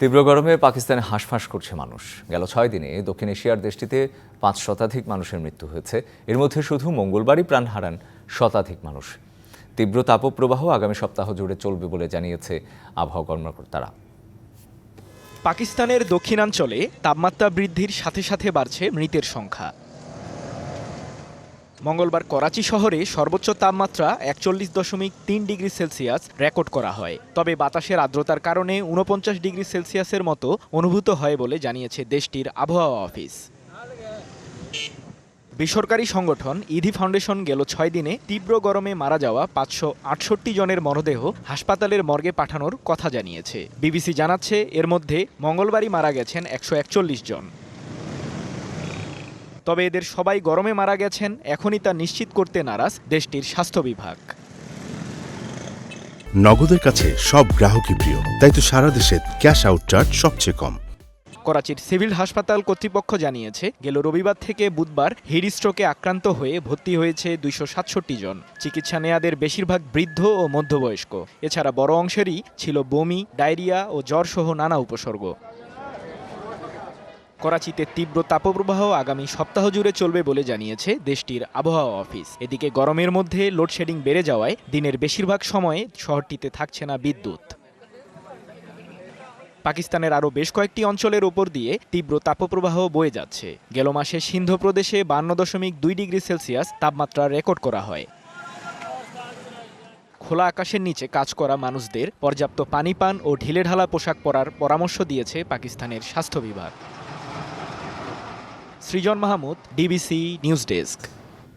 তীব্র গরমে পাকিস্তানে হাঁসফাঁস করছে মানুষ। গেল 6 দিনে দক্ষিণ এশিয়ার দেশটিতে 5 শতাধিক মানুষের মৃত্যু হয়েছে। এর মধ্যে শুধু মঙ্গলবারই প্রাণ হারান শতাধিক মানুষ। তীব্র তাপপ্রবাহ আগামী সপ্তাহ জুড়ে চলবে বলে জানিয়েছে আবহাওয়া কর্মকর্তারা। পাকিস্তানের দক্ষিণাঞ্চলে তাপমাত্রা বৃদ্ধির সাথে সাথে বাড়ছে মৃতের সংখ্যা। মঙ্গলবার করাচি শহরে সর্বোচ্চ তাপমাত্রা 41.3 ডিগ্রি সেলসিয়াস রেকর্ড করা হয়। তবে বাতাসের আর্দ্রতার কারণে 49 ডিগ্রি সেলসিয়াসের মতো অনুভূত হয় বলে জানিয়েছে দেশটির আবহাওয়া অফিস। বেসরকারি সংগঠন ইদি ফাউন্ডেশন গেল 6 দিনে তীব্র গরমে মারা যাওয়া 568 জনের মরদেহ হাসপাতালের মর্গে পাঠানোর কথা জানিয়েছে। বিবিসি জানাচ্ছে এর মধ্যে মঙ্গলবারই মারা গেছেন 141 জন। তবে এদের সবাই গরমে মারা গেছেন এখনই তা নিশ্চিত করতে নারাজ দেশটির স্বাস্থ্য বিভাগ। নগদের কাছে সব গ্রাহকই প্রিয়, তাই তো সারা দেশে ক্যাশ আউট চার্জ সবচেয়ে কম। করাচির সিভিল হাসপাতাল কর্তৃপক্ষ জানিয়েছে গেল রবিবার থেকে বুধবার হিট স্ট্রোকে আক্রান্ত হয়ে ভর্তি হয়েছে 267 জন। চিকিৎসা নেয়াদের বেশিরভাগ বৃদ্ধ ও মধ্যবয়স্ক। এছাড়া বড় অংশেরই ছিল বমি, ডায়রিয়া ও জ্বর সহ নানা উপসর্গ। করাচিতে তীব্র তাপপ্রবাহ আগামী সপ্তাহ জুড়ে চলবে বলে জানিয়েছে দেশটির আবহাওয়া অফিস। এদিকে গরমের মধ্যে লোডশেডিং বেড়ে যাওয়ায় দিনের বেশিরভাগ সময়ে শহরটিতে থাকছে না বিদ্যুৎ। পাকিস্তানের আরও বেশ কয়েকটি অঞ্চলের ওপর দিয়ে তীব্র তাপপ্রবাহ বয়ে যাচ্ছে। গেল মাসে সিন্ধ প্রদেশে 52.2 ডিগ্রি সেলসিয়াস তাপমাত্রা রেকর্ড করা হয়। খোলা আকাশের নিচে কাজ করা মানুষদের পর্যাপ্ত পানি পান ও ঢিলেঢালা পোশাক পরার পরামর্শ দিয়েছে পাকিস্তানের স্বাস্থ্য বিভাগ। সৃজন মাহমুদ, ডিবিসি নিউজ ডেস্ক।